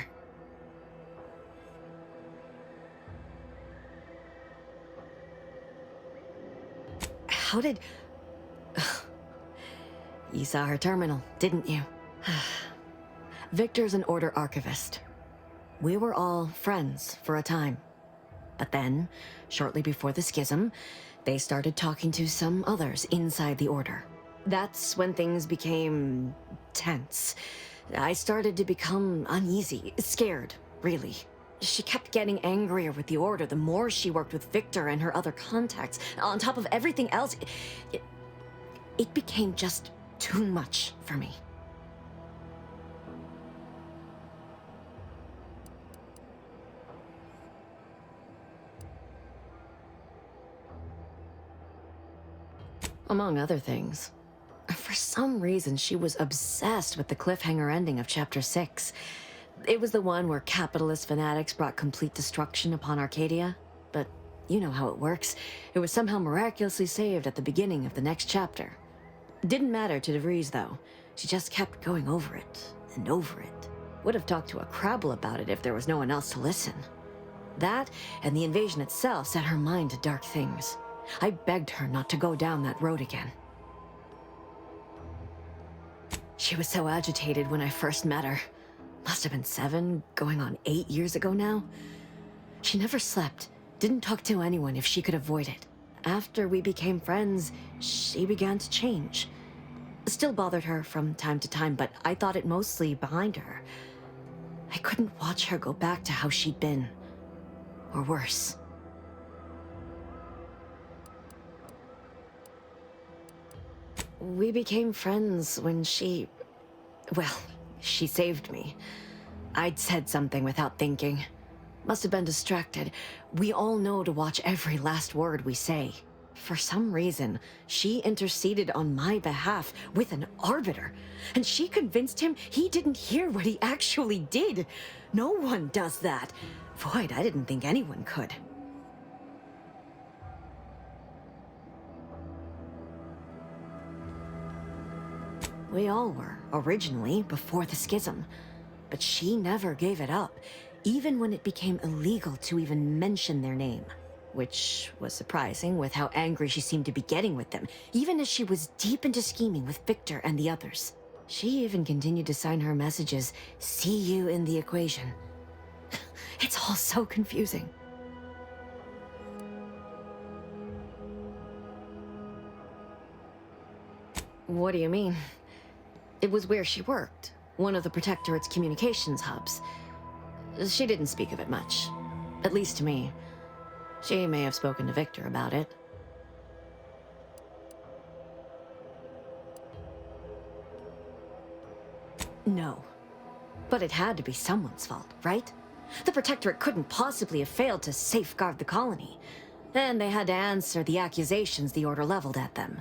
How did... You saw her terminal, didn't you? Victor's an Order archivist. We were all friends for a time. But then, shortly before the schism, they started talking to some others inside the Order. That's when things became tense. I started to become uneasy, scared, really. She kept getting angrier with the Order the more she worked with Victor and her other contacts. On top of everything else, it became just too much for me. Among other things. For some reason, she was obsessed with the cliffhanger ending of Chapter 6. It was the one where capitalist fanatics brought complete destruction upon Arcadia. But you know how it works. It was somehow miraculously saved at the beginning of the next chapter. Didn't matter to DeVries, though. She just kept going over it and over it. Would have talked to a Crabble about it if there was no one else to listen. That, and the invasion itself, set her mind to dark things. I begged her not to go down that road again. She was so agitated when I first met her. Must have been 7, going on 8 years ago now. She never slept, didn't talk to anyone if she could avoid it. After we became friends, she began to change. Still bothered her from time to time, but I thought it mostly behind her. I couldn't watch her go back to how she'd been. Or worse. We became friends when she saved me. I'd said something without thinking. Must have been distracted. We all know to watch every last word we say. For some reason, she interceded on my behalf with an arbiter, and she convinced him he didn't hear what he actually did. No one does that. Void, I didn't think anyone could. We all were, originally, before the schism. But she never gave it up, even when it became illegal to even mention their name. Which was surprising with how angry she seemed to be getting with them, even as she was deep into scheming with Victor and the others. She even continued to sign her messages, "See you in the equation." It's all so confusing. What do you mean? It was where she worked. one of the Protectorate's communications hubs. She didn't speak of it much. At least to me. She may have spoken to Victor about it. No. But it had to be someone's fault, right? The Protectorate couldn't possibly have failed to safeguard the colony. And they had to answer the accusations the Order leveled at them.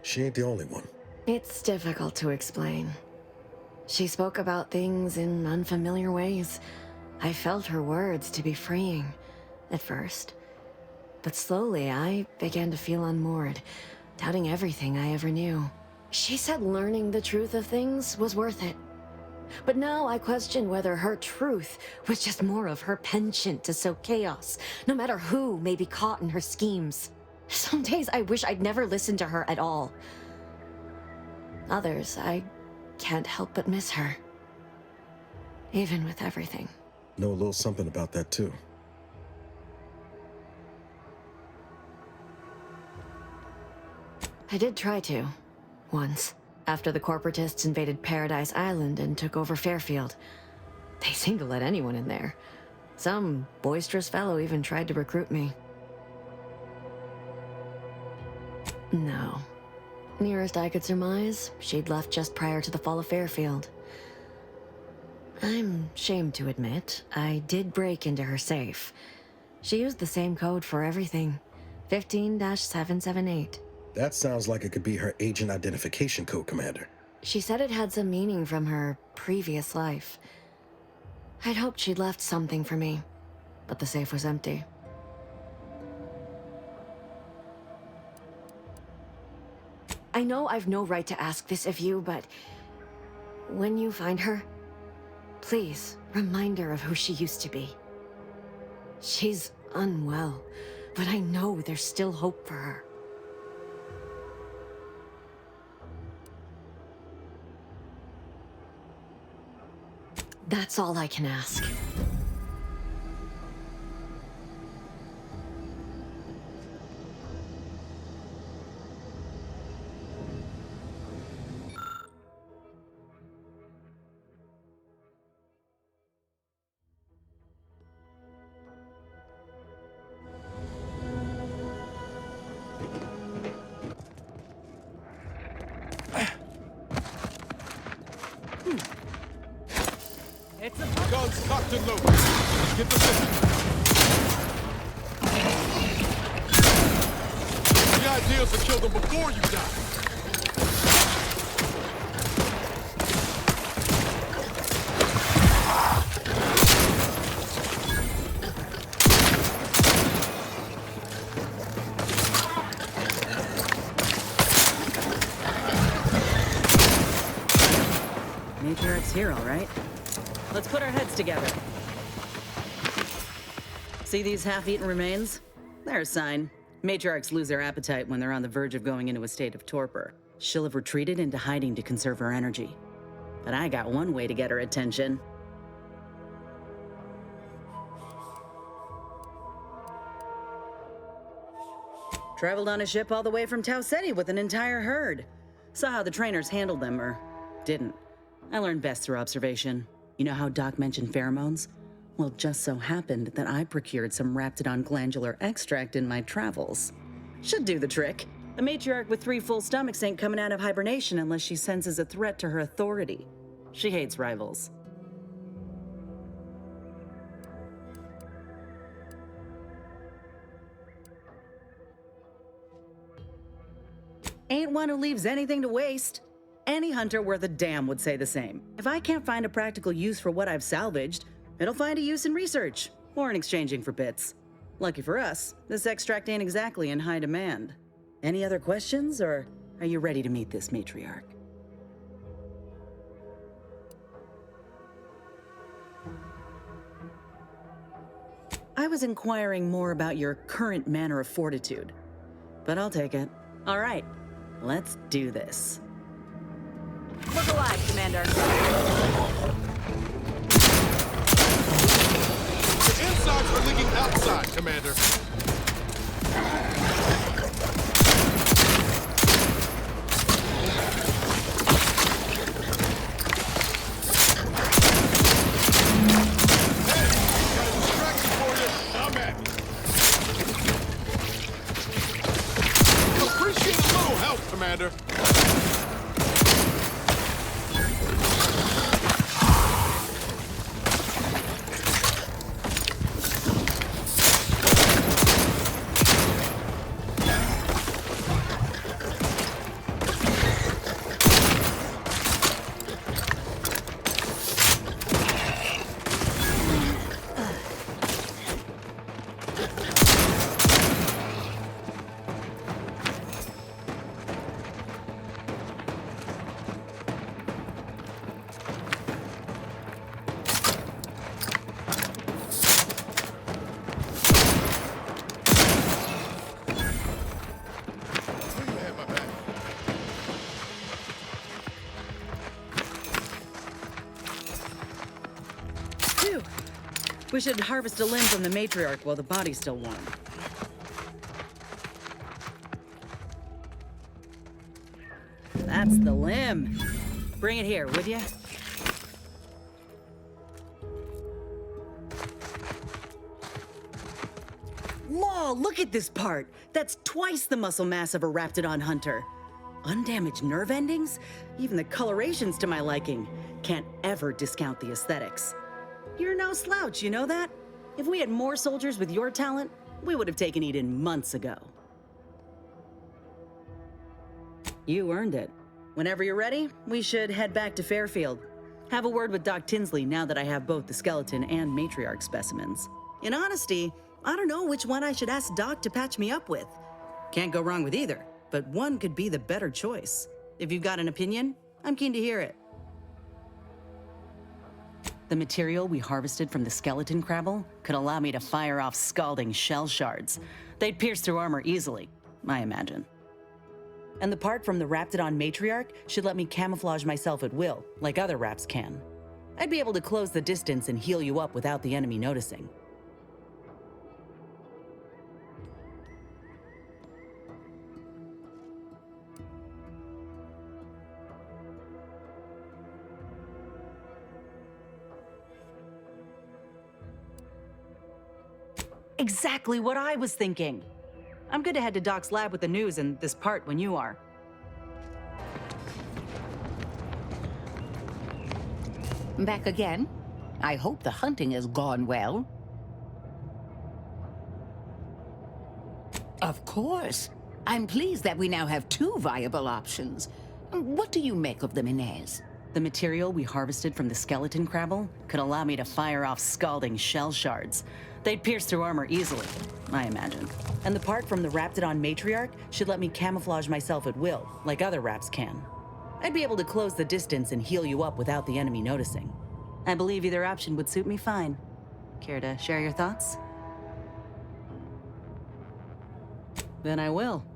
She ain't the only one. It's difficult to explain. She spoke about things in unfamiliar ways. I felt her words to be freeing, at first. But slowly, I began to feel unmoored, doubting everything I ever knew. She said learning the truth of things was worth it. But now I question whether her truth was just more of her penchant to sow chaos, no matter who may be caught in her schemes. Some days I wish I'd never listened to her at all. Others, I can't help but miss her. Even with everything. Know a little something about that, too. I did try to. Once. After the corporatists invaded Paradise Island and took over Fairfield. They seemed to let anyone in there. Some boisterous fellow even tried to recruit me. No. Nearest I could surmise, she'd left just prior to the fall of Fairfield. I'm ashamed to admit, I did break into her safe. She used the same code for everything. 15-778. That sounds like it could be her agent identification code, Commander. She said it had some meaning from her previous life. I'd hoped she'd left something for me, but the safe was empty. I know I've no right to ask this of you, but when you find her, please remind her of who she used to be. She's unwell, but I know there's still hope for her. That's all I can ask. Guns cocked and loaded. Get position. The idea is to kill them before you die. Matriarch's here, all right. Let's put our heads together. See these half-eaten remains? They're a sign. Matriarchs lose their appetite when they're on the verge of going into a state of torpor. She'll have retreated into hiding to conserve her energy. But I got one way to get her attention. Traveled on a ship all the way from Tau Ceti with an entire herd. Saw how the trainers handled them, or didn't. I learned best through observation. You know how Doc mentioned pheromones? Well, it just so happened that I procured some Raptidon glandular extract in my travels. Should do the trick. A matriarch with 3 full stomachs ain't coming out of hibernation unless she senses a threat to her authority. She hates rivals. Ain't one who leaves anything to waste. Any hunter worth a damn would say the same. If I can't find a practical use for what I've salvaged, it'll find a use in research, or in exchanging for bits. Lucky for us, this extract ain't exactly in high demand. Any other questions, or are you ready to meet this matriarch? I was inquiring more about your current manner of fortitude, but I'll take it. All right, let's do this. Look alive, Commander. The insides are leaking outside, Commander. Commander. Phew. We should harvest a limb from the matriarch while the body's still warm. That's the limb. Bring it here, would ya? Whoa, look at this part. That's twice the muscle mass of a Raptidon hunter. Undamaged nerve endings? Even the coloration's to my liking. Can't ever discount the aesthetics. You're no slouch, you know that? If we had more soldiers with your talent, we would have taken Eden months ago. You earned it. Whenever you're ready, we should head back to Fairfield. Have a word with Doc Tinsley now that I have both the skeleton and matriarch specimens. In honesty, I don't know which one I should ask Doc to patch me up with. Can't go wrong with either, but one could be the better choice. If you've got an opinion, I'm keen to hear it. The material we harvested from the skeleton crabble could allow me to fire off scalding shell shards. They'd pierce through armor easily, I imagine. And the part from the Raptidon matriarch should let me camouflage myself at will, like other Raps can. I'd be able to close the distance and heal you up without the enemy noticing. Exactly what I was thinking. I'm good to head to Doc's lab with the news and this part when you are. Back again? I hope the hunting has gone well. Of course. I'm pleased that we now have two viable options. What do you make of them, Inez? The material we harvested from the skeleton crabble could allow me to fire off scalding shell shards. They'd pierce through armor easily, I imagine. And the part from the Raptidon matriarch should let me camouflage myself at will, like other Raps can. I'd be able to close the distance and heal you up without the enemy noticing. I believe either option would suit me fine. Care to share your thoughts? Then I will.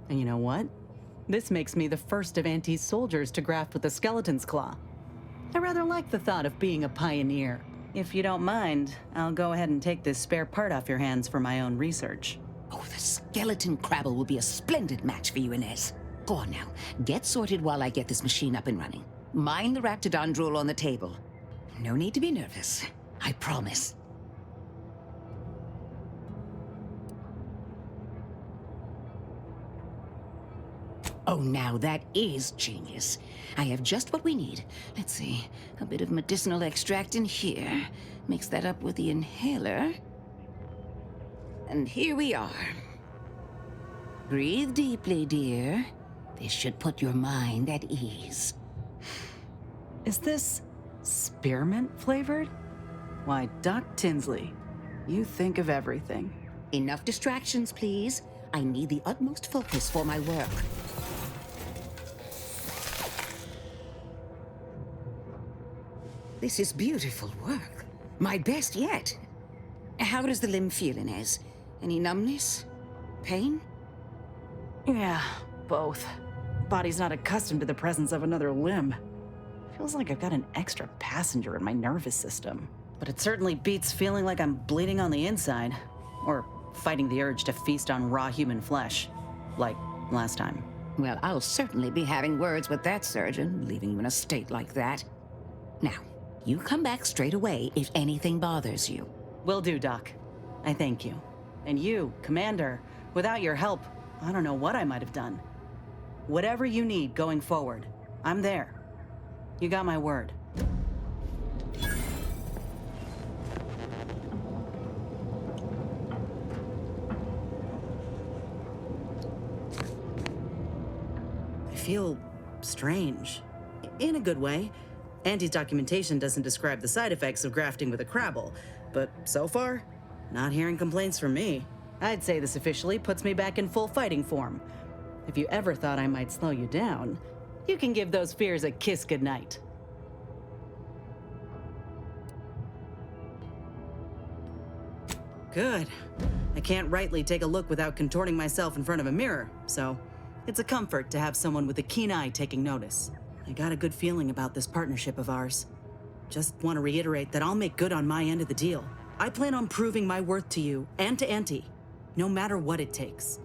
And you know what? This makes me the first of Auntie's soldiers to graft with the skeleton's claw. I rather like the thought of being a pioneer. If you don't mind, I'll go ahead and take this spare part off your hands for my own research. Oh, the skeleton crabble will be a splendid match for you, Inez. Go on now. Get sorted while I get this machine up and running. Mind the Raptidon drool on the table. No need to be nervous. I promise. Oh, now that is genius. I have just what we need. Let's see, a bit of medicinal extract in here. Mix that up with the inhaler. And here we are. Breathe deeply, dear. This should put your mind at ease. Is this spearmint flavored? Why, Doc Tinsley, you think of everything. Enough distractions, please. I need the utmost focus for my work. This is beautiful work. My best yet. How does the limb feel, Inez? Any numbness? Pain? Yeah, both. Body's not accustomed to the presence of another limb. Feels like I've got an extra passenger in my nervous system. But it certainly beats feeling like I'm bleeding on the inside. Or fighting the urge to feast on raw human flesh. Like last time. Well, I'll certainly be having words with that surgeon, leaving you in a state like that. Now, you come back straight away if anything bothers you. Will do, Doc. I thank you. And you, Commander, without your help, I don't know what I might have done. Whatever you need going forward, I'm there. You got my word. I feel strange. In a good way. Auntie's documentation doesn't describe the side effects of grafting with a Crabble, but so far, not hearing complaints from me. I'd say this officially puts me back in full fighting form. If you ever thought I might slow you down, you can give those fears a kiss goodnight. Good. I can't rightly take a look without contorting myself in front of a mirror, so it's a comfort to have someone with a keen eye taking notice. I got a good feeling about this partnership of ours. Just want to reiterate that I'll make good on my end of the deal. I plan on proving my worth to you and to Auntie, no matter what it takes.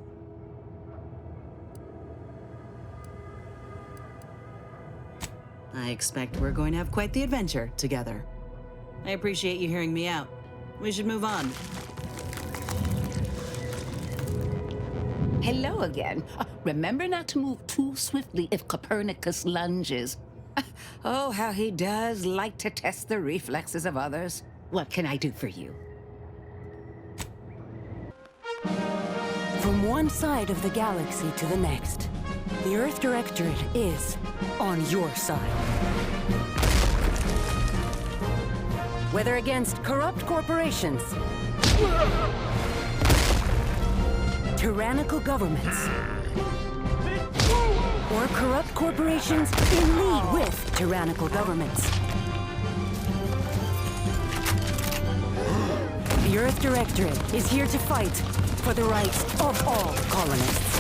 I expect we're going to have quite the adventure together. I appreciate you hearing me out. We should move on. Hello again. Remember not to move too swiftly if Copernicus lunges. Oh, how he does like to test the reflexes of others. What can I do for you? From one side of the galaxy to the next, the Earth Directorate is on your side. Whether against corrupt corporations, tyrannical governments, or corrupt corporations in league with tyrannical governments. The Earth Directorate is here to fight for the rights of all colonists.